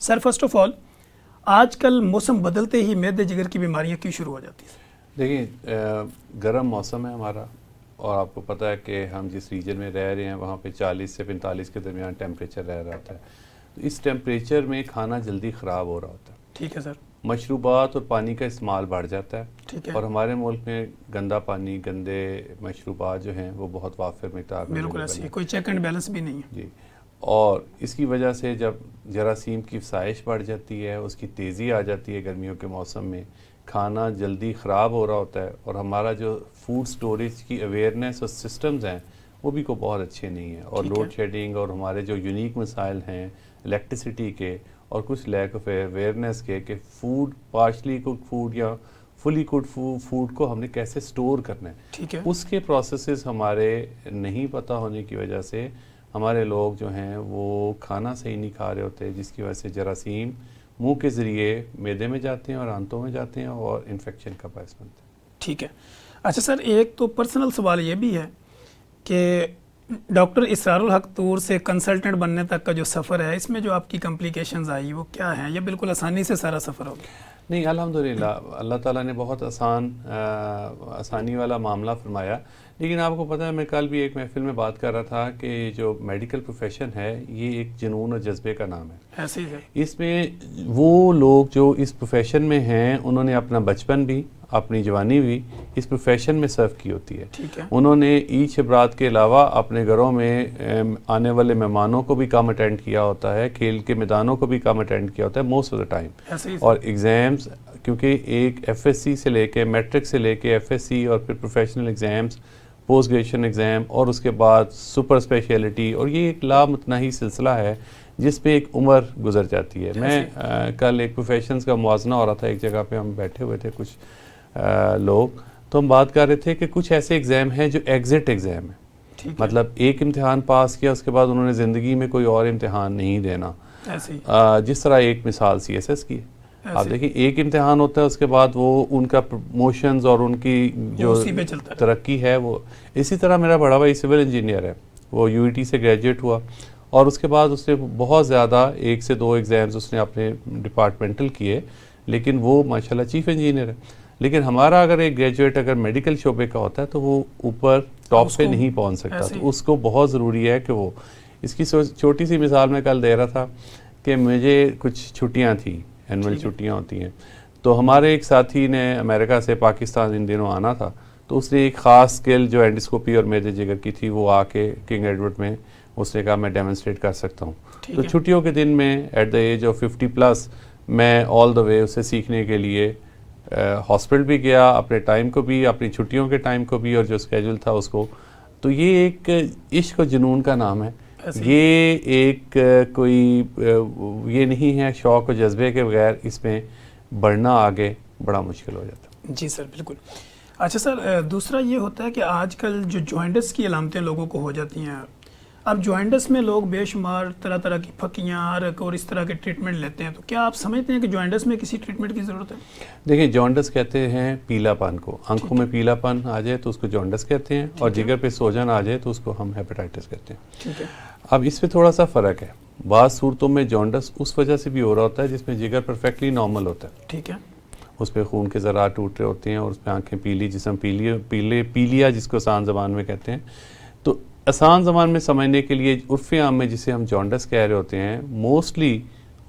Sir first of all آج کل موسم بدلتے ہی معدے جگر کی بیماریاں کیوں شروع ہو جاتی ہیں؟ دیکھیں گرم موسم ہے ہمارا، اور آپ کو پتہ ہے کہ ہم جس ریجن میں رہ رہے ہیں وہاں پہ 40 سے 45 کے درمیان ٹیمپریچر رہ رہا ہوتا ہے. تو اس ٹیمپریچر میں کھانا جلدی خراب ہو رہا ہوتا ہے. ٹھیک ہے سر. مشروبات اور پانی کا استعمال بڑھ جاتا ہے. ٹھیک ہے. اور ہمارے ملک میں گندا پانی، گندے مشروبات جو ہیں وہ بہت وافر مقدار میں بالکل ایسی کوئی چیک اینڈ بیلنس بھی نہیں ہے. جی، اور اس کی وجہ سے جب جراثیم کی افزائش بڑھ جاتی ہے، اس کی تیزی آ جاتی ہے گرمیوں کے موسم میں، کھانا جلدی خراب ہو رہا ہوتا ہے، اور ہمارا جو فوڈ سٹوریج کی اویئرنیس اور سسٹمز ہیں وہ بھی کو بہت اچھے نہیں ہیں. اور لوڈ شیڈنگ اور ہمارے جو یونیک مسائل ہیں الیکٹریسٹی کے، اور کچھ لیک آف اویئرنیس کے کہ فوڈ، پارشلی کوک فوڈ یا فلی کوڈ فوڈ کو ہم نے کیسے سٹور کرنا ہے، ٹھیک ہے، اس کے پروسیسز ہمارے نہیں پتہ ہونے کی وجہ سے ہمارے لوگ جو ہیں وہ کھانا صحیح نہیں کھا رہے ہوتے، جس کی وجہ سے جراثیم منہ کے ذریعے معدے میں جاتے ہیں اور آنتوں میں جاتے ہیں اور انفیکشن کا باعث بنتے ہیں. ٹھیک ہے. اچھا سر، ایک تو پرسنل سوال یہ بھی ہے کہ ڈاکٹر اسرار الحق طور سے کنسلٹنٹ بننے تک کا جو سفر ہے، اس میں جو آپ کی کمپلیکیشنز آئی وہ کیا ہیں، یا بالکل آسانی سے سارا سفر ہو گیا؟ نہیں، الحمدللہ اللہ تعالیٰ نے بہت آسانی والا معاملہ فرمایا. لیکن آپ کو پتہ ہے، میں کل بھی ایک محفل میں بات کر رہا تھا کہ جو میڈیکل پروفیشن ہے یہ ایک جنون اور جذبے کا نام ہے. ایسے ہی ہے. اس میں وہ لوگ جو اس پروفیشن میں ہیں انہوں نے اپنا بچپن بھی، اپنی جوانی بھی اس پروفیشن میں سرو کی ہوتی ہے. انہوں نے عید شبرات کے علاوہ اپنے گھروں میں آنے والے مہمانوں کو بھی کام اٹینڈ کیا ہوتا ہے، کھیل کے میدانوں کو بھی کام اٹینڈ کیا ہوتا ہے موسٹ آف دا ٹائم. اور ایگزامز، کیونکہ ایک ایف ایس سی سے لے کے میٹرک سے لے کے ایف ایس سی اور پھر professional exams, post graduation exam, اور اس کے بعد سپر اسپیشلٹی، اور یہ ایک لامتناہی سلسلہ ہے جس میں ایک عمر گزر جاتی ہے. میں کل ایک پروفیشنز کا موازنہ ہو رہا تھا، ایک جگہ پہ ہم بیٹھے ہوئے تھے کچھ لوگ، تو ہم بات کر رہے تھے کہ کچھ ایسے ایگزام ہیں جو ایگزٹ ایگزام ہیں، مطلب ایک امتحان پاس کیا اس کے بعد انہوں نے زندگی میں کوئی اور امتحان نہیں دینا. جس طرح ایک مثال سی ایس ایس کی ہے، آپ دیکھیں ایک امتحان ہوتا ہے، اس کے بعد وہ ان کا پروموشنز اور ان کی جو ترقی ہے وہ. اسی طرح میرا بڑا بھائی سول انجینئر ہے، وہ یو ای ٹی سے گریجویٹ ہوا، اور اس کے بعد اس نے بہت زیادہ 1 سے 2 ایگزامز اس نے اپنے ڈپارٹمنٹل کیے، لیکن وہ ماشاءاللہ چیف انجینئر ہے. لیکن ہمارا اگر ایک گریجویٹ اگر میڈیکل شعبے کا ہوتا ہے تو وہ اوپر ٹاپ پہ نہیں پہنچ سکتا. تو اس کو بہت ضروری ہے کہ وہ، اس کی چھوٹی سی مثال میں کل دے رہا تھا کہ مجھے کچھ چھٹیاں تھیں، اینول چھٹیاں ہوتی ہیں، تو ہمارے ایک ساتھی نے امریکہ سے پاکستان ان دنوں آنا تھا، تو اس نے ایک خاص اسکل جو اینڈوسکوپی اور معدے جگر کی تھی وہ آ کے کنگ ایڈورڈ میں اس نے کہا میں ڈیمونسٹریٹ کر سکتا ہوں. تو چھٹیوں کے دن میں ایٹ دا ایج آف 50+ میں آل دا وے اسے سیکھنے کے لیے ہاسپٹل بھی گیا، اپنے ٹائم کو بھی، اپنی چھٹیوں کے ٹائم کو بھی، اور جو اسکیجول تھا اس کو. تو یہ ایک عشق و جنون کا نام ہے. یہ ایک کوئی یہ نہیں ہے شوق و جذبے کے بغیر اس میں بڑھنا آگے بڑا مشکل ہو جاتا ہے. جی سر، بالکل. اچھا سر، دوسرا یہ ہوتا ہے کہ آج کل جو جوائنٹس کی علامتیں لوگوں کو ہو جاتی ہیں، اب جوائنٹس میں لوگ بے شمار طرح طرح کی پھکیاں، عرق اور اس طرح کے ٹریٹمنٹ لیتے ہیں، تو کیا آپ سمجھتے ہیں کہ جوائنٹس میں کسی ٹریٹمنٹ کی ضرورت ہے؟ دیکھیں جوائنٹس کہتے ہیں پیلا پن کو، آنکھوں میں پیلا پن آ جائے تو اس کو جوائنٹس کہتے ہیں، اور جگر پہ سوجن آ جائے تو اس کو ہم ہیپاٹائٹس کہتے ہیں. ٹھیک ہے. اب اس میں تھوڑا سا فرق ہے. بعض صورتوں میں جوائنٹس اس وجہ سے بھی ہو رہا ہوتا ہے جس میں جگر پرفیکٹلی نارمل ہوتا ہے. ٹھیک ہے. اس پہ خون کے ذرات ٹوٹ رہے ہوتے ہیں اور اس میں آنکھیں پیلی، جسم پیلیا جس کو آسان زبان میں کہتے ہیں. تو آسان زبان میں سمجھنے کے لیے عرف عام میں جسے ہم جوائنٹس کہہ رہے ہوتے ہیں، موسٹلی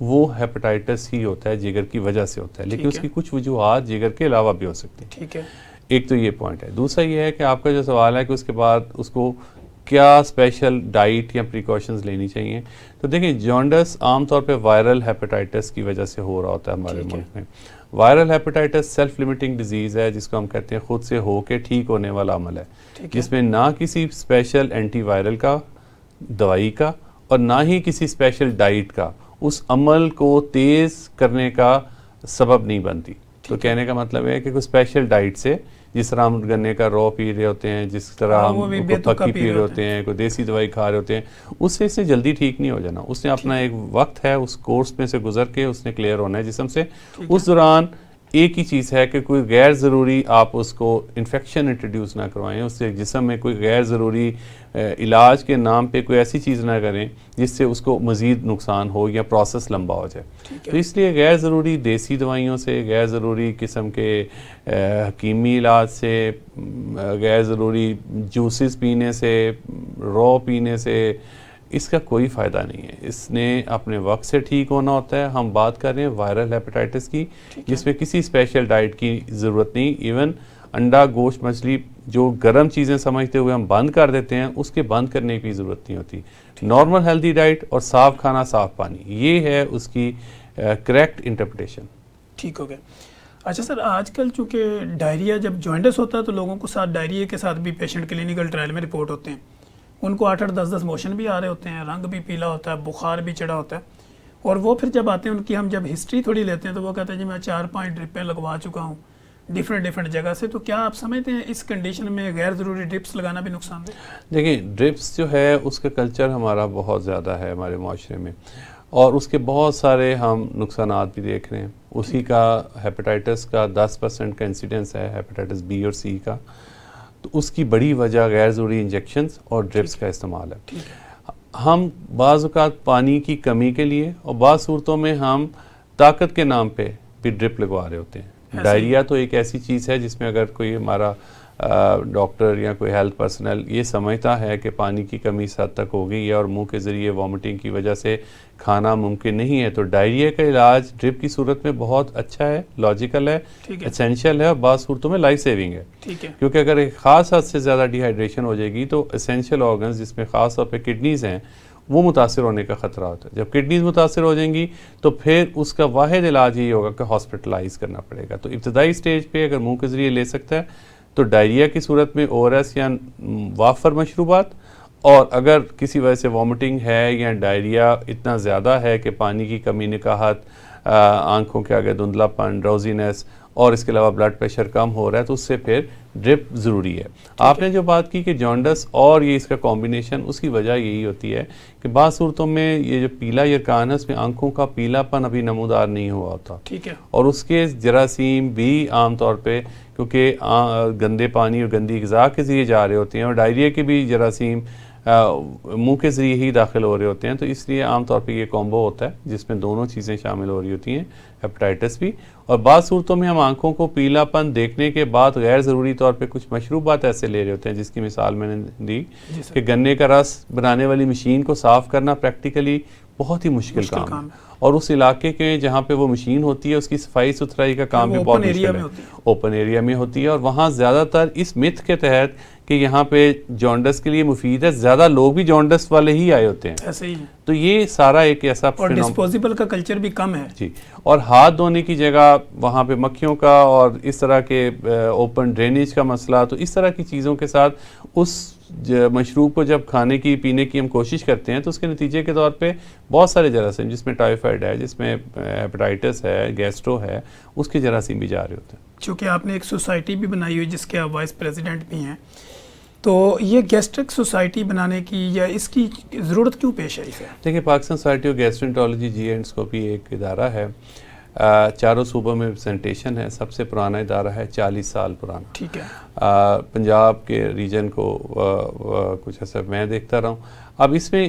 وہ ہیپاٹائٹس ہی ہوتا ہے، جگر کی وجہ سے ہوتا ہے، لیکن اس کی کچھ وجوہات جگر کے علاوہ بھی ہو سکتی ہیں. ٹھیک ہے. ایک تو یہ پوائنٹ ہے. دوسرا یہ ہے کہ آپ کا جو سوال ہے کہ اس کے بعد اس کو کیا اسپیشل ڈائٹ یا پریکاشنز لینی چاہیے. تو دیکھیں جوائنٹس عام طور پہ وائرل ہیپاٹائٹس کی وجہ سے ہو رہا ہوتا ہے ہمارے ملک میں. Viral hepatitis self limiting disease ہے، جس کو ہم کہتے ہیں خود سے ہو کے ٹھیک ہونے والا عمل ہے، جس میں نہ کسی اسپیشل اینٹی وائرل کا، دوائی کا، اور نہ ہی کسی اسپیشل ڈائٹ کا اس عمل کو تیز کرنے کا سبب نہیں بنتی. تو کہنے کا مطلب ہے کہ کوئی اسپیشل ڈائٹ سے، جس طرح ہم گنے کا رو پی رہے ہوتے ہیں، جس طرح ہم پکی پی رہے ہوتے ہیں، کوئی دیسی دوائی کھا رہے ہوتے ہیں، اس سے جلدی ٹھیک نہیں ہو جانا. اس نے اپنا ایک وقت ہے، اس کورس میں سے گزر کے اس نے کلیئر ہونا ہے جسم سے. اس دوران ایک ہی چیز ہے کہ کوئی غیر ضروری آپ اس کو انفیکشن انٹروڈیوس نہ کروائیں، اس سے جسم میں کوئی غیر ضروری علاج کے نام پہ کوئی ایسی چیز نہ کریں جس سے اس کو مزید نقصان ہو یا پروسیس لمبا ہو جائے. تو اس لیے غیر ضروری دیسی دوائیوں سے، غیر ضروری قسم کے حکیمی علاج سے، غیر ضروری جوسز پینے سے، رو پینے سے اس کا کوئی فائدہ نہیں ہے. اس نے اپنے وقت سے ٹھیک ہونا ہوتا ہے. ہم بات کر رہے ہیں وائرل ہیپیٹائٹس کی، جس میں کسی اسپیشل ڈائٹ کی ضرورت نہیں. ایون انڈا، گوشت، مچھلی جو گرم چیزیں سمجھتے ہوئے ہم بند کر دیتے ہیں، اس کے بند کرنے کی ضرورت نہیں ہوتی. نارمل ہیلدی ڈائٹ اور صاف کھانا، صاف پانی، یہ ہے اس کی کریکٹ انٹرپریٹیشن. ٹھیک ہو گیا. اچھا سر، آج کل چونکہ ڈائریا جب جوائنٹس ہوتا ہے تو لوگوں کو ساتھ ڈائریا کے ساتھ بھی پیشنٹ کلینکل ٹرائل میں رپورٹ ہوتے ہیں. ان کو 8-8 10-10 موشن بھی آ رہے ہوتے ہیں، رنگ بھی پیلا ہوتا ہے، بخار بھی چڑھا ہوتا ہے. اور وہ پھر جب آتے ہیں ان کی ہم جب ہسٹری تھوڑی لیتے ہیں تو وہ کہتے ہیں جی میں 4-5 ڈرپیں لگوا چکا ہوں ڈفرینٹ جگہ سے. تو کیا آپ سمجھتے ہیں اس کنڈیشن میں غیر ضروری ڈرپس لگانا بھی نقصان دہ؟ دیکھیں، ڈرپس جو ہے اس کا کلچر ہمارا بہت زیادہ ہے ہمارے معاشرے میں، اور اس کے بہت سارے ہم نقصانات بھی دیکھ رہے ہیں. اسی کا ہیپیٹائٹس کا 10% کا انسیڈنس ہے، ہیپیٹائٹس بی اور سی کا. تو اس کی بڑی وجہ غیر ضروری انجیکشنز اور ڈرپس کا استعمال ہے. ہم بعض اوقات پانی کی کمی کے لیے اور بعض صورتوں میں ہم طاقت کے نام پہ بھی ڈرپ لگوا رہے ہوتے ہیں. ڈائریا تو ایک ایسی چیز ہے جس میں اگر کوئی ہمارا ڈاکٹر یا کوئی ہیلتھ پرسنل یہ سمجھتا ہے کہ پانی کی کمی اس حد تک ہو گئی ہے اور منہ کے ذریعے وامٹنگ کی وجہ سے کھانا ممکن نہیں ہے، تو ڈائریا کا علاج ڈرپ کی صورت میں بہت اچھا ہے، لاجیکل ہے، اسینشیل ہے، اور بعض صورتوں میں لائف سیونگ ہے. کیونکہ اگر ایک خاص حد سے زیادہ ڈی ہائیڈریشن ہو جائے گی تو اسینشیل آرگنز جس میں خاص طور پہ کڈنیز ہیں وہ متاثر ہونے کا خطرہ ہوتا ہے. جب کڈنیز متاثر ہو جائیں گی تو پھر اس کا واحد علاج یہی ہوگا کہ ہاسپٹلائز کرنا پڑے گا. تو ابتدائی سٹیج پہ اگر منہ کے ذریعے لے سکتا ہے تو ڈائریا کی صورت میں او آر ایس یا وافر مشروبات، اور اگر کسی وجہ سے وامٹنگ ہے یا ڈائریا اتنا زیادہ ہے کہ پانی کی کمی، نکاہت، آنکھوں کے آگے دھندلا پن، ڈراؤزینس، اور اس کے علاوہ بلڈ پریشر کم ہو رہا ہے، تو اس سے پھر ڈرپ ضروری ہے. آپ نے جو بات کی کہ جانڈس اور یہ اس کا کمبینیشن، اس کی وجہ یہی ہوتی ہے کہ بعض صورتوں میں یہ جو پیلا یرکان ہے اس میں آنکھوں کا پیلا پن ابھی نمودار نہیں ہوا ہوتا. ٹھیک ہے. اور اس کے جراثیم بھی عام طور پہ کیونکہ گندے پانی اور گندی غذا کے ذریعے جا رہے ہوتے ہیں، اور ڈائریا کے بھی جراثیم منہ کے ذریعے ہی داخل ہو رہے ہوتے ہیں، تو اس لیے عام طور پہ یہ کومبو ہوتا ہے جس میں دونوں چیزیں شامل ہو رہی ہوتی ہیں، ہیپیٹائٹس بھی. اور بعض صورتوں میں ہم آنکھوں کو پیلا پن دیکھنے کے بعد غیر ضروری طور پہ کچھ مشروبات ایسے لے رہے ہوتے ہیں، جس کی مثال میں نے دی کہ گنے کا رس بنانے والی مشین کو صاف کرنا پریکٹیکلی بہت ہی مشکل کام ہے، اور اس علاقے کے جہاں پہ وہ مشین ہوتی ہے اس کی صفائی ستھرائی کا کام بھی بہت مشکل ہے، اوپن ایریا میں ہوتی ہے. اور وہاں زیادہ تر اس متھ کے تحت کہ یہاں پہ جانڈس کے لیے مفید ہے، زیادہ لوگ بھی جانڈس والے ہی آئے ہوتے ہیں. ایسے ہی. تو یہ سارا ایک ایسا اور ڈسپوزیبل کا کلچر بھی کم ہے. جی. اور ہاتھ دھونے کی جگہ وہاں پہ مکھیوں کا اور اس طرح کے اوپن ڈرینیج کا مسئلہ، تو اس طرح کی چیزوں کے ساتھ اس مشروب کو جب کھانے کی پینے کی ہم کوشش کرتے ہیں تو اس کے نتیجے کے طور پہ بہت سارے جراثیم، جس میں ٹائیفائڈ ہے، جس میں ہیپیٹائٹس ہے، گیسٹرو ہے، اس کے جراثیم بھی جا رہے ہوتے ہیں. چونکہ آپ نے ایک سوسائٹی بھی بنائی ہوئی جس کے آپ وائس پریزیڈنٹ بھی ہیں، تو یہ گیسٹرک سوسائٹی بنانے کی یا اس کی ضرورت کیوں پیش آئی ہے؟ دیکھیں، پاکستان سوسائٹی آف گیسٹرنٹرولوجی جی اینڈس کو بھی ایک ادارہ ہے، چاروں صوبوں میں ریپرزنٹیشن ہے. سب سے پرانا ادارہ ہے، 40 سال پرانا. ٹھیک ہے. پنجاب کے ریجن کو کچھ ایسا میں دیکھتا رہا ہوں. اب اس میں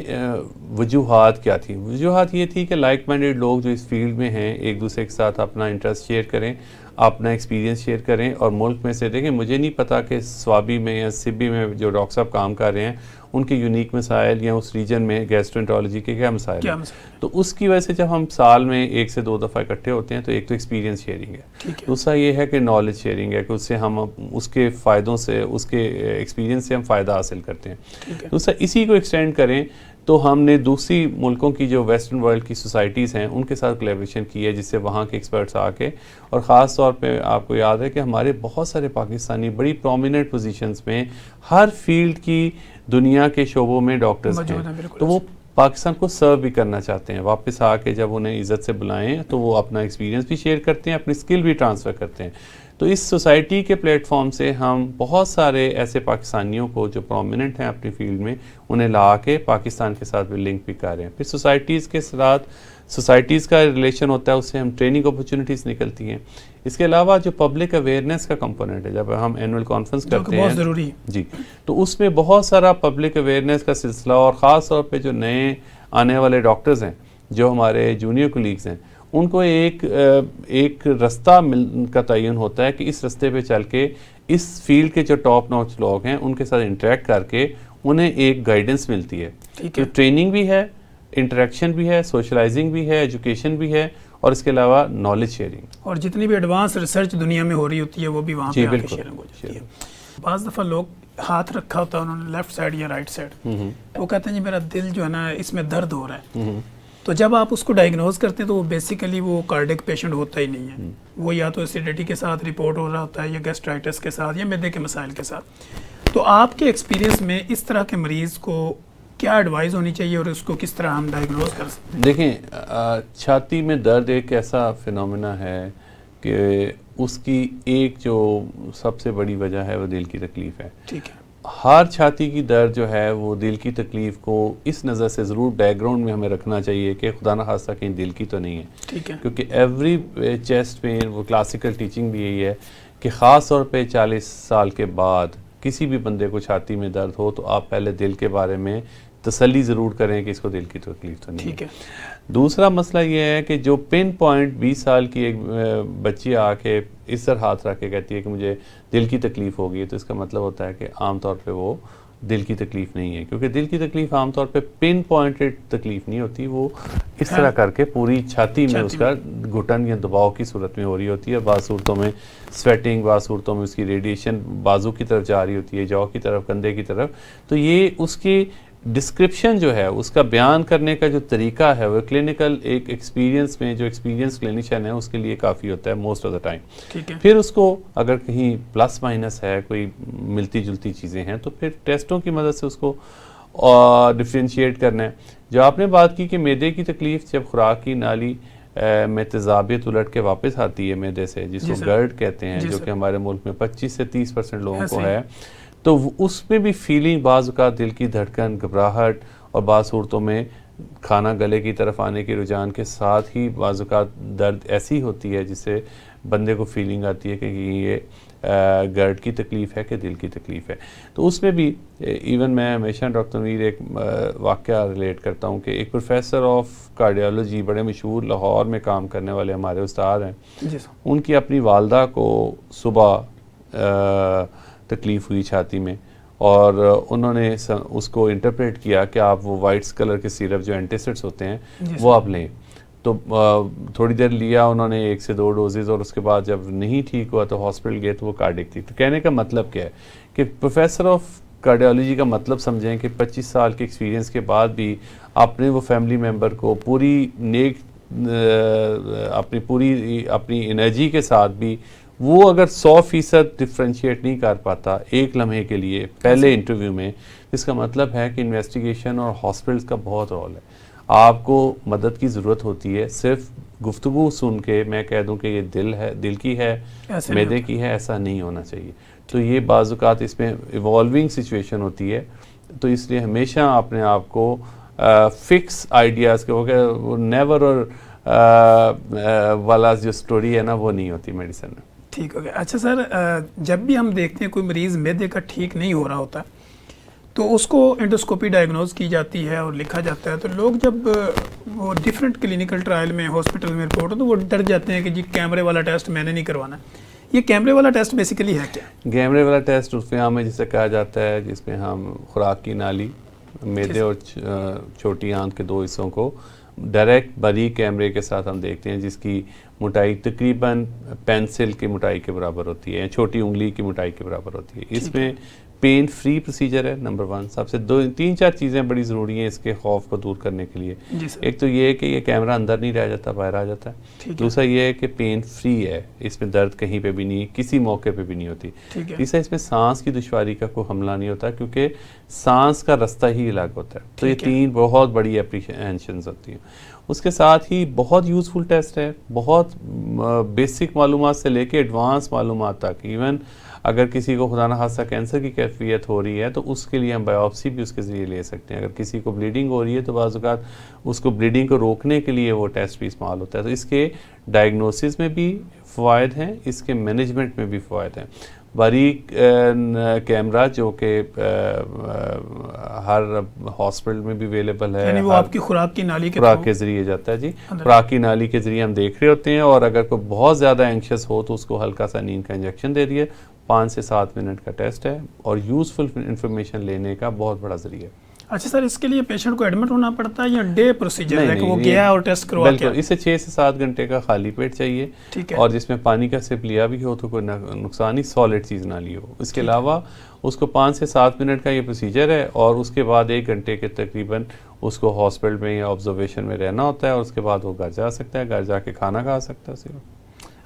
وجوہات کیا تھیں؟ وجوہات یہ تھی کہ لائک مائنڈیڈ لوگ جو اس فیلڈ میں ہیں ایک دوسرے کے ساتھ اپنا انٹرسٹ شیئر کریں، اپنا ایکسپیرینس شیئر کریں، اور ملک میں سے دیکھیں، مجھے نہیں پتا کہ سوابی میں یا سبی میں جو ڈاکٹر صاحب کام کر رہے ہیں ان کے یونیک مسائل یا اس ریجن میں گیسٹرنٹرولوجی کے کیا مسائل ہیں. تو اس کی وجہ سے جب ہم سال میں 1 سے 2 دفعہ اکٹھے ہوتے ہیں تو ایک تو ایکسپیرینس شیئرنگ ہے، دوسرا یہ ہے کہ نالج شیئرنگ ہے کہ اس سے ہم اس کے فائدوں سے، اس کے ایکسپیرینس سے ہم فائدہ حاصل کرتے ہیں. دوسرا اسی کو ایکسٹینڈ کریں تو ہم نے دوسری ملکوں کی جو ویسٹرن ورلڈ کی سوسائٹیز ہیں ان کے ساتھ کولیبریشن کی ہے، جس سے وہاں کے ایکسپرٹس آ کے، اور خاص طور پہ آپ کو یاد ہے کہ ہمارے بہت سارے پاکستانی بڑی پرومیننٹ پوزیشنز میں ہر فیلڈ کی دنیا کے شعبوں میں ڈاکٹرز ہیں، تو وہ پاکستان کو سرو بھی کرنا چاہتے ہیں. واپس آ کے جب انہیں عزت سے بلائیں تو وہ اپنا ایکسپیرینس بھی شیئر کرتے ہیں، اپنی اسکل بھی ٹرانسفر کرتے ہیں. تو اس سوسائٹی کے پلیٹ فارم سے ہم بہت سارے ایسے پاکستانیوں کو جو پرومیننٹ ہیں اپنی فیلڈ میں، انہیں لا کے پاکستان کے ساتھ بھی لنک بھی کر رہے ہیں. پھر سوسائٹیز کے ساتھ سوسائٹیز کا ریلیشن ہوتا ہے، اس سے ہم ٹریننگ اپرچونیٹیز نکلتی ہیں. اس کے علاوہ جو پبلک اویئرنیس کا کمپوننٹ ہے، جب ہم اینول کانفرنس کرتے ہیں بہت ضروری ہے جی، تو اس میں بہت سارا پبلک اویئرنیس کا سلسلہ، اور خاص طور پہ جو نئے آنے والے ڈاکٹرز ہیں، جو ہمارے جونیئر کولیگز ہیں، ان کو ایک رستہ کا تعین ہوتا ہے کہ اس رستے پہ چل کے اس فیلڈ کے جو ٹاپ نوچ لوگ ہیں ان کے ساتھ انٹریکٹ کر کے انہیں ایک گائیڈنس ملتی ہے. ٹھیک ہے. تو ٹریننگ بھی ہے، انٹریکشن بھی ہے، سوشلائزنگ بھی ہے، ایجوکیشن بھی ہے، اور اس کے علاوہ نالج شیئرنگ. اور جتنی بھی ایڈوانس ریسرچ دنیا میں ہو رہی ہوتی ہے وہ بھی وہاں پہ آ کے شیئرنگ ہو جاتی ہے. بعض دفعہ لوگ ہاتھ رکھا ہوتا ہے انہوں نے لیفٹ سائڈ یا رائٹ سائڈ، وہ کہتے ہیں جی میرا دل جو ہے نا اس میں درد ہو رہا ہے. تو جب آپ اس کو ڈائگنوز کرتے ہیں تو وہ بیسیکلی وہ کارڈک پیشنٹ ہوتا ہی نہیں ہے، وہ یا تو ایسیڈیٹی کے ساتھ رپورٹ ہو رہا ہوتا ہے، یا گیسٹرائٹس کے ساتھ، یا معدے کے مسائل کے ساتھ. تو آپ کے ایکسپیرینس میں اس طرح کے مریض کو کیا ایڈوائز ہونی چاہیے اور اس کو کس طرح ہم ڈائگنوز کر سکتے ہیں؟ دیکھیں، چھاتی میں درد ایک ایسا فینومینا ہے کہ اس کی ایک جو سب سے بڑی وجہ ہے وہ دل کی تکلیف ہے. ٹھیک ہے. ہر چھاتی کی درد جو ہے وہ دل کی تکلیف کو اس نظر سے ضرور بیک گراؤنڈ میں ہمیں رکھنا چاہیے کہ خدا نہ خواستہ کہیں دل کی تو نہیں ہے. ٹھیک ہے. کیونکہ ایوری چیسٹ پین، وہ کلاسیکل ٹیچنگ بھی یہی ہے کہ خاص طور پہ 40 سال کے بعد کسی بھی بندے کو چھاتی میں درد ہو تو آپ پہلے دل کے بارے میں تسلی ضرور کریں کہ اس کو دل کی تکلیف تو نہیں. ٹھیک ہے. دوسرا مسئلہ یہ ہے کہ جو پن پوائنٹ 20 سال کی ایک بچی آ کے اس طرح ہاتھ رکھ کے کہتی ہے کہ مجھے دل کی تکلیف ہوگی ہے، تو اس کا مطلب ہوتا ہے کہ عام طور پہ وہ دل کی تکلیف نہیں ہے. کیونکہ دل کی تکلیف عام طور پہ پن پوائنٹڈ تکلیف نہیں ہوتی، وہ اس طرح کر کے پوری چھاتی میں اس کا گھٹن یا دباؤ کی صورت میں ہو رہی ہوتی ہے. بعض صورتوں میں سویٹنگ، بعض صورتوں میں اس کی ریڈیشن بازو کی طرف جا رہی ہوتی ہے، جو کی طرف، کندھے کی طرف. تو یہ اس کی ڈسکرپشن جو ہے، اس کا بیان کرنے کا جو طریقہ ہے، وہ کلینکل ایک ایکسپیرینس میں جو ایکسپیرینس کلینیشین ہے اس کے لیے کافی ہوتا ہے موسٹ آف دا ٹائم. پھر اس کو اگر کہیں پلس مائنس ہے، کوئی ملتی جلتی چیزیں ہیں، تو پھر ٹیسٹوں کی مدد سے اس کو ڈفرینشیٹ کرنا ہے. جو آپ نے بات کی کہ معدے کی تکلیف جب خوراک کی نالی میں تیزابیت الٹ کے واپس آتی ہے معدے سے، جس کو گرڈ کہتے ہیں، جو کہ ہمارے ملک میں 25 سے 30% لوگوں کو ہے، تو اس میں بھی فیلنگ بعض اوقات دل کی دھڑکن، گھبراہٹ، اور بعض صورتوں میں کھانا گلے کی طرف آنے کے رجحان کے ساتھ ہی بعض اوقات درد ایسی ہوتی ہے جس سے بندے کو فیلنگ آتی ہے کہ یہ گرڈ کی تکلیف ہے کہ دل کی تکلیف ہے. تو اس میں بھی ایون میں ہمیشہ ڈاکٹر میر ایک واقعہ ریلیٹ کرتا ہوں کہ ایک پروفیسر آف کارڈیالوجی، بڑے مشہور لاہور میں کام کرنے والے ہمارے استاد ہیں، ان کی اپنی والدہ کو صبح تکلیف ہوئی چھاتی میں، اور انہوں نے اس کو انٹرپریٹ کیا کہ آپ وہ وائٹس کلر کے سیرپ جو اینٹیسڈس ہوتے ہیں وہ آپ لیں. تو تھوڑی دیر لیا انہوں نے 1 سے 2 ڈوزز، اور اس کے بعد جب نہیں ٹھیک ہوا تو ہاسپٹل گئے تو وہ کارڈک تھی. تو کہنے کا مطلب کیا ہے کہ پروفیسر آف کارڈیالوجی کا مطلب سمجھیں کہ 25 سال کے ایکسپیرینس کے بعد بھی اپنے وہ فیملی ممبر کو پوری نیک اپنی انرجی کے ساتھ بھی وہ اگر 100% ڈفرینشیٹ نہیں کر پاتا ایک لمحے کے لیے پہلے انٹرویو میں، اس کا مطلب ہے کہ انویسٹیگیشن اور ہاسپٹلس کا بہت رول ہے. آپ کو مدد کی ضرورت ہوتی ہے. صرف گفتگو سن کے میں کہہ دوں کہ یہ دل کی ہے، معدے کی ہے، ایسا نہیں ہونا چاہیے. تو یہ بعض اوقات اس میں ایوالونگ سچویشن ہوتی ہے. تو اس لیے ہمیشہ اپنے آپ کو فکس آئیڈیاز کے وہ نیور اور والا جو سٹوری ہے نا وہ نہیں ہوتی میڈیسن میں. ٹھیک ہو گیا. اچھا سر، جب بھی ہم دیکھتے ہیں کوئی مریض معدے کا ٹھیک نہیں ہو رہا ہوتا تو اس کو انڈوسکوپی ڈائگنوز کی جاتی ہے اور لکھا جاتا ہے، تو لوگ جب وہ ڈیفرنٹ کلینکل ٹرائل میں ہاسپٹل میں رپورٹ ہو تو وہ ڈر جاتے ہیں کہ جی کیمرے والا ٹیسٹ میں نے نہیں کروانا. یہ کیمرے والا ٹیسٹ بیسیکلی ہے کیا؟ کیمرے والا ٹیسٹ اس میں ہمیں جسے کہا جاتا ہے جس میں ہم خوراک کی نالی، معدے اور چھوٹی آنت کے 2 حصوں کو ڈائریکٹ باریک کیمرے کے ساتھ ہم دیکھتے ہیں، جس کی موٹائی تقریباً پینسل کی موٹائی کے برابر ہوتی ہے، چھوٹی انگلی کی موٹائی کے برابر ہوتی ہے. اس میں پین فری پروسیجر ہے نمبر 1. سب سے 3-4 چیزیں بڑی ضروری ہیں اس کے خوف کو دور کرنے کے لیے. ایک تو یہ ہے کہ یہ کیمرہ اندر نہیں رہ جاتا، باہر آ جاتا ہے. دوسرا یہ ہے کہ پین فری ہے، اس میں درد کہیں پہ بھی نہیں، کسی موقع پہ بھی نہیں ہوتی. تیسرا اس میں سانس کی دشواری کا کوئی حملہ نہیں ہوتا کیونکہ سانس کا رستہ ہی الگ ہوتا ہے. تو یہ 3 بہت بڑی اپریہینشنز ہوتی ہیں. اس کے ساتھ ہی بہت یوزفل ٹیسٹ ہے، بہت بیسک معلومات سے لے کے ایڈوانس معلومات تک. ایون اگر کسی کو خدا نخواستہ کینسر کی کیفیت ہو رہی ہے تو اس کے لیے ہم بایوپسی بھی اس کے ذریعے لے سکتے ہیں. اگر کسی کو بلیڈنگ ہو رہی ہے تو بعض اوقات اس کو بلیڈنگ کو روکنے کے لیے وہ ٹیسٹ بھی استعمال ہوتا ہے. تو اس کے ڈائگنوسس میں بھی فوائد ہیں, اس کے مینجمنٹ میں بھی فوائد ہیں. باریک کیمرہ جو کہ ہر ہاسپٹل میں بھی اویلیبل ہے, یعنی وہ آپ کی خوراک کی نالی کے ذریعے جاتا ہے. جی, خوراک کی نالی کے ذریعے ہم دیکھ رہے ہوتے ہیں, اور اگر کوئی بہت زیادہ اینکشس ہو تو اس کو ہلکا سا نیند کا انجیکشن دے دیے. 5 سے 7 منٹ کا ٹیسٹ ہے اور یوزفل انفارمیشن لینے کا بہت بڑا ذریعہ ہے. اچھا سر, اس کے لیے پیشنٹ کو ایڈمٹ ہونا پڑتا ہے یا ڈے پروسیجر ہے کہ وہ گیا اور ٹیسٹ کروا کے؟ بالکل, اسے 6 سے 7 گھنٹے کا خالی پیٹ چاہیے, اور جس میں پانی کا سپ لیا بھی ہو تو کوئی نقصان ہی سالڈ چیز نہ لی ہو. اس کے علاوہ اس کو 5 سے 7 منٹ کا یہ پروسیجر ہے, اور اس کے بعد 1 گھنٹے کے تقریباً اس کو ہاسپٹل میں یا آبزرویشن میں رہنا ہوتا ہے, اور اس کے بعد وہ گھر جا سکتا ہے, گھر جا کے کھانا کھا سکتا ہے. صرف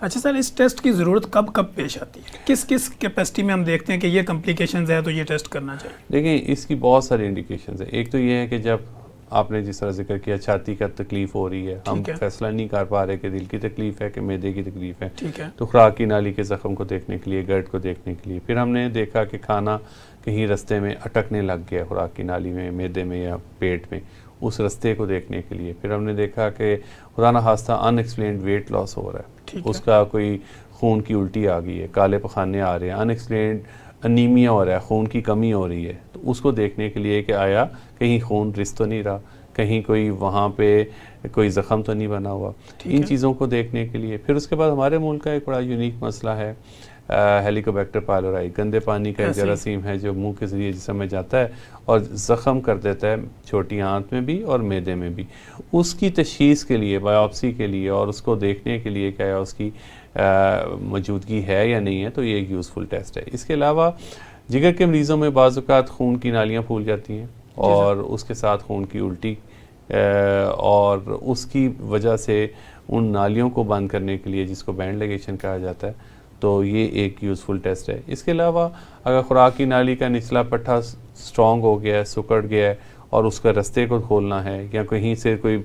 اچھا سر, اس ٹیسٹ کی ضرورت کب کب پیش آتی ہے؟ کس کس کیپیسٹی میں ہم دیکھتے ہیں کہ یہ کمپلیکیشنز ہے تو یہ ٹیسٹ کرنا چاہیے؟ دیکھیں, اس کی بہت ساری انڈیکیشنز ہیں. ایک تو یہ ہے کہ جب آپ نے جس طرح ذکر کیا چھاتی کا تکلیف ہو رہی ہے, ہم فیصلہ نہیں کر پا رہے کہ دل کی تکلیف ہے کہ معدے کی تکلیف ہے, تو خوراک کی نالی کے زخم کو دیکھنے کے لیے, گرد کو دیکھنے کے لیے. پھر ہم نے دیکھا کہ کھانا کہیں رستے میں اٹکنے لگ گیا خوراک کی نالی میں, معدے میں یا پیٹ میں, اس رستے کو دیکھنے کے لیے. پھر ہم نے دیکھا کہ خدا نخواستہ ان ایکسپلینڈ ویٹ لاس ہو رہا ہے, اس کا کوئی خون کی الٹی آ گئی ہے, کالے پخانے آ رہے ہیں, ان ایکسپلینڈ انیمیا ہو رہا ہے, خون کی کمی ہو رہی ہے, تو اس کو دیکھنے کے لیے کہ آیا کہیں خون رس تو نہیں رہا, کہیں کوئی وہاں پہ کوئی زخم تو نہیں بنا ہوا. ان چیزوں کو دیکھنے کے لیے. پھر اس کے بعد ہمارے ملک کا ایک بڑا یونیک مسئلہ ہے ہیلیکوبیکٹر پائلورائی, گندے پانی کا ایک جراثیم ہے جو منہ کے ذریعے جسم میں جاتا ہے اور زخم کر دیتا ہے چھوٹی آنت میں بھی اور معدے میں بھی. اس کی تشخیص کے لیے, بایوپسی کے لیے, اور اس کو دیکھنے کے لیے کیا اس کی موجودگی ہے یا نہیں ہے, تو یہ ایک یوزفل ٹیسٹ ہے. اس کے علاوہ جگر کے مریضوں میں بعض اوقات خون کی نالیاں پھول جاتی ہیں, اور اس کے ساتھ خون کی الٹی, اور اس کی وجہ سے ان نالیوں کو بند کرنے کے لیے, جس کو بینڈ لیگیشن کہا جاتا ہے, تو یہ ایک یوزفل ٹیسٹ ہے. اس کے علاوہ اگر خوراک کی نالی کا نچلا پٹھا سٹرونگ ہو گیا ہے, سکڑ گیا ہے, اور اس کا رستے کو کھولنا ہے, یا کہیں سے کوئی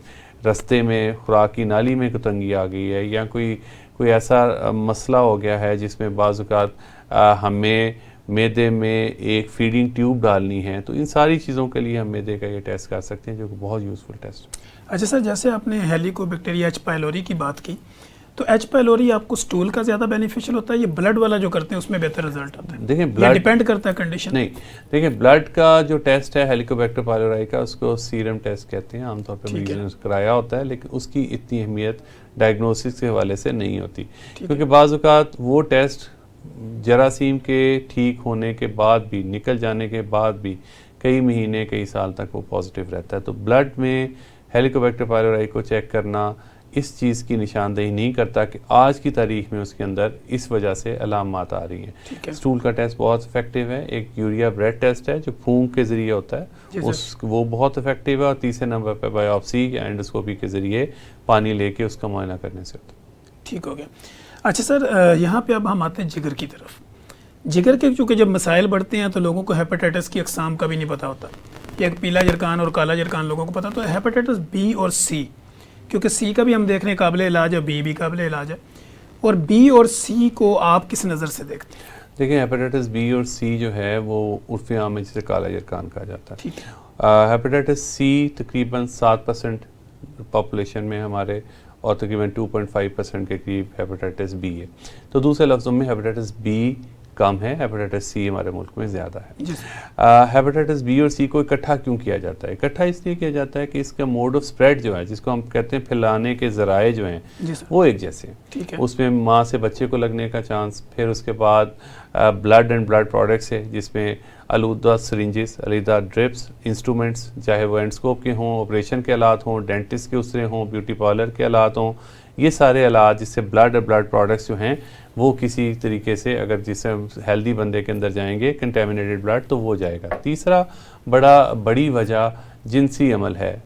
رستے میں خوراک کی نالی میں کوئی تنگی آ گئی ہے, یا کوئی ایسا مسئلہ ہو گیا ہے جس میں بعض اوقات ہمیں معدے میں ایک فیڈنگ ٹیوب ڈالنی ہے, تو ان ساری چیزوں کے لیے ہم معدے کا یہ ٹیسٹ کر سکتے ہیں, جو کہ بہت یوزفل ٹیسٹ ہے. اچھا سر, جیسے آپ نے ہیلیکوبیکٹیریا ایچ پائلوری کی بات کی, تو ایچ پائلوری آپ کو سٹول کا زیادہ بینیفیشل ہوتا ہے یا بلڈ والا جو کرتے ہیں اس میں بہتر رزلٹ آتا ہے؟ دیکھیں, بلڈ ڈیپینڈ کرتا ہے کنڈیشن. نہیں, دیکھیں بلڈ کا جو ٹیسٹ ہے ہیلیکوبیکٹر پائلورائی کا, اس کو سیرم ٹیسٹ کہتے ہیں, عام طور پہ مریضوں نے کرایا ہوتا ہے, لیکن اس کی اتنی اہمیت ڈائگنوسس کے حوالے سے نہیں ہوتی, کیونکہ بعض اوقات وہ ٹیسٹ جراثیم کے ٹھیک ہونے کے بعد بھی, نکل جانے کے بعد بھی کئی مہینے کئی سال تک وہ پازیٹیو رہتا ہے. تو بلڈ میں ہیلیکوبیکٹر پائلورائی کو چیک کرنا اس چیز کی نشاندہی نہیں کرتا کہ آج کی تاریخ میں اس کے اندر اس وجہ سے علامات آ رہی ہیں. سٹول کا ٹیسٹ بہت افیکٹو ہے. ایک یوریا بریڈ ٹیسٹ ہے جو پھونک کے ذریعے ہوتا ہے, وہ بہت افیکٹو ہے. اور تیسرے نمبر پہ بایوپسی یا اینڈوسکوپی کے ذریعے پانی لے کے اس کا معائنہ کرنے سے ہوتا ہے. ٹھیک ہو گیا. اچھا سر, یہاں پہ اب ہم آتے ہیں جگر کی طرف. جگر کے چونکہ جب مسائل بڑھتے ہیں تو لوگوں کو ہیپاٹائٹس کی اقسام کا بھی نہیں پتہ ہوتا. ایک پیلا جرکان اور کالا جرکان لوگوں کو پتہ, تو ہیپاٹائٹس بی اور سی, کیونکہ سی کا بھی ہم دیکھ رہے ہیں قابل علاج ہے, بی بھی قابل علاج ہے, اور بی اور سی کو آپ کس نظر سے دیکھتے ہیں؟ دیکھیں, ہیپاٹائٹس بی اور سی جو ہے وہ عرف عام میں جسے کالا جرکان کہا جاتا ہے. ہیپاٹائٹس سی تقریباً 7% پاپولیشن میں ہمارے, اور تقریباً 2.5% کے قریب ہیپاٹائٹس بی ہے. تو دوسرے لفظوں میں ہیپاٹائٹس بی کم ہے, ہیپاٹائٹس سی ہمارے ملک میں زیادہ ہے. ہیپاٹائٹس بی اور سی کو اکٹھا کیوں کیا جاتا ہے؟ اکٹھا اس لیے کیا جاتا ہے کہ اس کا موڈ آف سپریڈ جو ہے, جس کو ہم کہتے ہیں پھیلانے کے ذرائع جو ہیں, وہ ایک جیسے ہیں. اس میں ماں سے بچے کو لگنے کا چانس, پھر اس کے بعد بلڈ اینڈ بلڈ پروڈکٹس ہے جس میں علیحدہ سرنجز, علیحدہ ڈرپس, انسٹرومنٹس, چاہے وہ اینڈسکوپ کے ہوں, آپریشن کے آلات ہوں, ڈینٹسٹ کے اسرے ہوں, بیوٹی پارلر کے آلات ہوں, یہ سارے آلات جس سے بلڈ اور بلڈ پروڈکٹس جو ہیں وہ کسی طریقے سے اگر جسے ہیلدی بندے کے اندر جائیں گے کنٹامینیٹڈ بلڈ, تو وہ جائے گا. تیسرا بڑی وجہ جنسی عمل ہے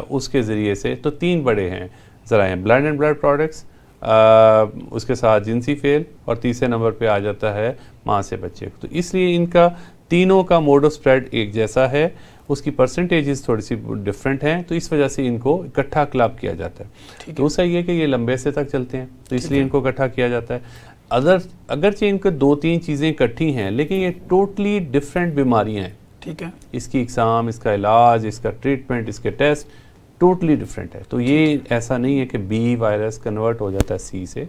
اس کے ذریعے سے. تو 3 بڑے ہیں ذرائع, بلڈ اینڈ بلڈ پروڈکٹس, اس کے ساتھ جنسی فعل, اور تیسرے نمبر پہ آ جاتا ہے ماں سے بچے. تو اس لیے ان کا تینوں کا موڈ آف اسپریڈ ایک جیسا ہے, اس کی پرسنٹیجز تھوڑی سی ڈفرینٹ ہیں, تو اس وجہ سے ان کو اکٹھا کلب کیا جاتا ہے. دوسرا یہ کہ یہ لمبے سے تک چلتے ہیں تو اس لیے ان کو اکٹھا کیا جاتا ہے. اگرچہ ان کو 2-3 چیزیں اکٹھی ہیں لیکن یہ ٹوٹلی ڈفرینٹ بیماریاں ہیں. ٹھیک ہے, اس کی اقسام, اس کا علاج, اس کا ٹریٹمنٹ, اس کے ٹیسٹ ٹوٹلی ڈفرینٹ ہے. تو یہ ایسا نہیں ہے کہ بی وائرس کنورٹ ہو جاتا ہے سی سے,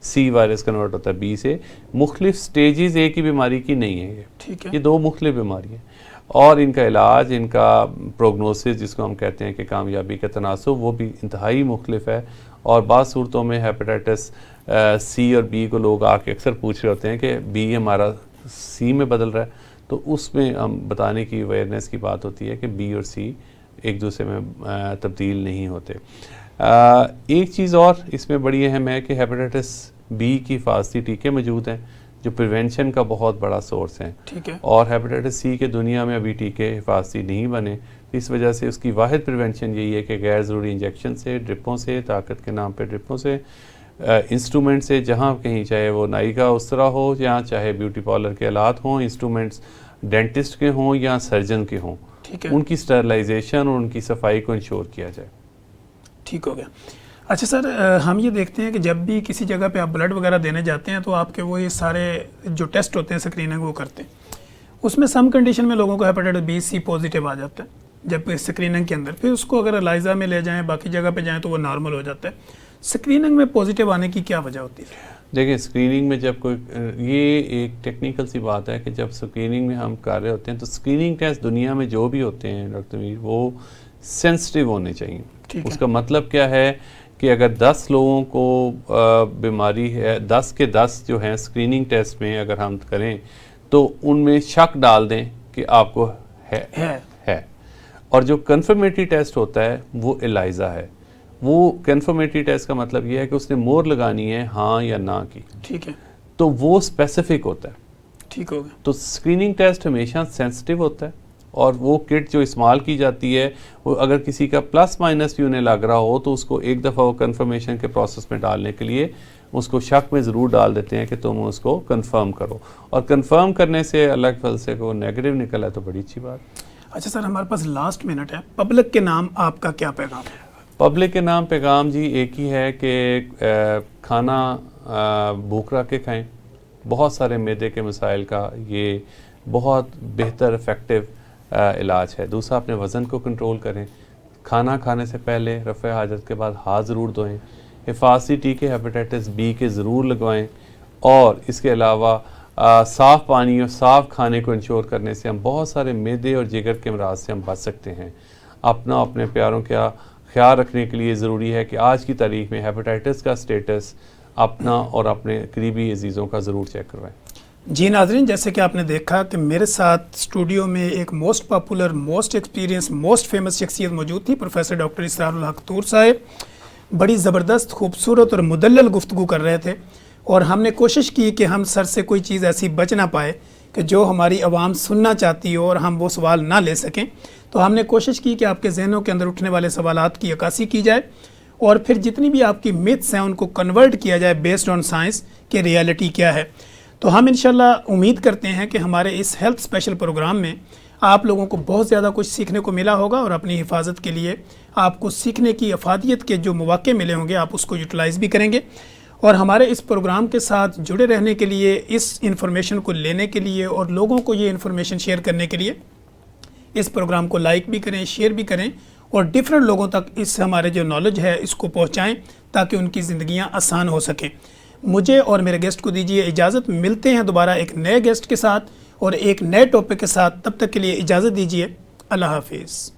سی وائرس کنورٹ ہوتا ہے بی سے. مختلف سٹیجز ایک ہی بیماری کی نہیں ہے یہ. ٹھیک ہے, یہ 2 مختلف بیماری ہیں, اور ان کا علاج, ان کا پروگنوسس جس کو ہم کہتے ہیں کہ کامیابی کا تناسب, وہ بھی انتہائی مختلف ہے. اور بعض صورتوں میں ہیپیٹائٹس سی اور بی کو لوگ آ کے اکثر پوچھ رہے ہوتے ہیں کہ بی ہمارا سی میں بدل رہا ہے, تو اس میں ہم بتانے کی اویئرنیس کی بات ہوتی ہے کہ بی اور سی ایک دوسرے میں تبدیل نہیں ہوتے. ایک چیز اور اس میں بڑی اہم ہے کہ ہیپیٹائٹس بی کی حفاظتی ٹیکے موجود ہیں جو پریونشن کا بہت بڑا سورس ہیں. ٹھیک ہے, اور ہیپیٹائٹس سی کے دنیا میں ابھی ٹیکے حفاظتی نہیں بنے, اس وجہ سے اس کی واحد پریونشن یہی ہے کہ غیر ضروری انجیکشن سے, ڈرپوں سے, طاقت کے نام پہ ڈرپوں سے, انسٹرومنٹ سے, جہاں کہیں چاہے وہ نائی کا اس طرح ہو یا چاہے بیوٹی پارلر کے آلات ہوں, انسٹرومنٹس ڈینٹسٹ کے ہوں یا سرجن کے ہوں, ٹھیک ہے, ان کی اسٹرلائزیشن اور ان کی صفائی کو انشور کیا جائے. ٹھیک ہو گیا. اچھا سر, ہم یہ دیکھتے ہیں کہ جب بھی کسی جگہ پہ آپ بلڈ وغیرہ دینے جاتے ہیں تو آپ کے وہ یہ سارے جو ٹیسٹ ہوتے ہیں اسکریننگ وہ کرتے ہیں, اس میں سم کنڈیشن میں لوگوں کو ہیپیٹائٹس بی سی پازیٹیو آ جاتا ہے جب اسکریننگ کے اندر, پھر اس کو اگر الائزہ میں لے جائیں, باقی جگہ پہ جائیں تو وہ نارمل ہو جاتا ہے. اسکریننگ میں پازیٹیو آنے کی کیا وجہ ہوتی ہے؟ دیکھیں اسکریننگ میں جب کوئی, یہ ایک ٹیکنیکل سی بات ہے کہ جب اسکریننگ میں ہم کر رہے ہوتے ہیں تو اسکریننگ ٹیسٹ دنیا میں جو بھی ہوتے ہیں ڈاکٹر میر, وہ سینسٹیو ہونے چاہیے. اس کا مطلب کیا ہے کہ اگر 10 لوگوں کو بیماری ہے, 10 کے 10 جو ہیں اسکریننگ ٹیسٹ میں اگر ہم کریں تو ان میں شک ڈال دیں کہ آپ کو ہے. اور جو کنفرمیٹری ٹیسٹ ہوتا ہے وہ الائزہ ہے. وہ کنفرمیٹری ٹیسٹ کا مطلب یہ ہے کہ اس نے مور لگانی ہے ہاں یا نہ کی. ٹھیک ہے, تو وہ اسپیسیفک ہوتا ہے. ٹھیک ہو گیا. تو اسکریننگ ٹیسٹ ہمیشہ سینسٹیو ہوتا ہے, اور وہ کٹ جو استعمال کی جاتی ہے وہ اگر کسی کا پلس مائنس بھی انہیں لگ رہا ہو تو اس کو ایک دفعہ وہ کنفرمیشن کے پروسیس میں ڈالنے کے لیے اس کو شک میں ضرور ڈال دیتے ہیں کہ تم اس کو کنفرم کرو, اور کنفرم کرنے سے اللہ کے فضل سے وہ نیگیٹو نکلا تو بڑی اچھی بات. اچھا سر, ہمارے پاس لاسٹ منٹ ہے, پبلک کے نام آپ کا کیا پیغام ہے؟ پبلک کے نام پیغام جی ایک ہی ہے کہ کھانا بھوک رکھ کے کھائیں. بہت سارے معدے کے مسائل کا یہ بہت بہتر افیکٹو علاج ہے. دوسرا اپنے وزن کو کنٹرول کریں, کھانا کھانے سے پہلے رفع حاجت کے بعد ہاتھ ضرور دھوئیں, حفاظتی ٹیکے ہیپیٹائٹس بی کے ضرور لگوائیں, اور اس کے علاوہ صاف پانی اور صاف کھانے کو انشور کرنے سے ہم بہت سارے معدے اور جگر کے امراض سے ہم بچ سکتے ہیں. اپنے پیاروں کا خیال رکھنے کے لیے ضروری ہے کہ آج کی تاریخ میں ہیپیٹائٹس کا سٹیٹس اپنا اور اپنے قریبی عزیزوں کا ضرور چیک کروائیں. جی ناظرین, جیسے کہ آپ نے دیکھا کہ میرے ساتھ اسٹوڈیو میں ایک most popular, most experience, most famous شخصیت موجود تھی, پروفیسر ڈاکٹر اسرار الحق طور صاحب. بڑی زبردست, خوبصورت اور مدلل گفتگو کر رہے تھے, اور ہم نے کوشش کی کہ ہم سر سے کوئی چیز ایسی بچ نہ پائے کہ جو ہماری عوام سننا چاہتی ہو اور ہم وہ سوال نہ لے سکیں. تو ہم نے کوشش کی کہ آپ کے ذہنوں کے اندر اٹھنے والے سوالات کی عکاسی کی جائے, اور پھر جتنی بھی آپ کی میتھس ہیں ان کو کنورٹ کیا جائے بیسڈ آن سائنس کہ ریالٹی کیا ہے. تو ہم انشاءاللہ امید کرتے ہیں کہ ہمارے اس ہیلتھ اسپیشل پروگرام میں آپ لوگوں کو بہت زیادہ کچھ سیکھنے کو ملا ہوگا, اور اپنی حفاظت کے لیے آپ کو سیکھنے کی افادیت کے جو مواقع ملے ہوں گے آپ اس کو یوٹیلائز بھی کریں گے. اور ہمارے اس پروگرام کے ساتھ جڑے رہنے کے لیے, اس انفارمیشن کو لینے کے لیے اور لوگوں کو یہ انفارمیشن شیئر کرنے کے لیے اس پروگرام کو لائک بھی کریں, شیئر بھی کریں, اور ڈیفرنٹ لوگوں تک اس ہمارے جو نالج ہے اس کو پہنچائیں تاکہ ان کی زندگیاں آسان ہو سکیں. مجھے اور میرے گیسٹ کو دیجیے اجازت, ملتے ہیں دوبارہ ایک نئے گیسٹ کے ساتھ اور ایک نئے ٹاپک کے ساتھ. تب تک کے لیے اجازت دیجیے, اللہ حافظ.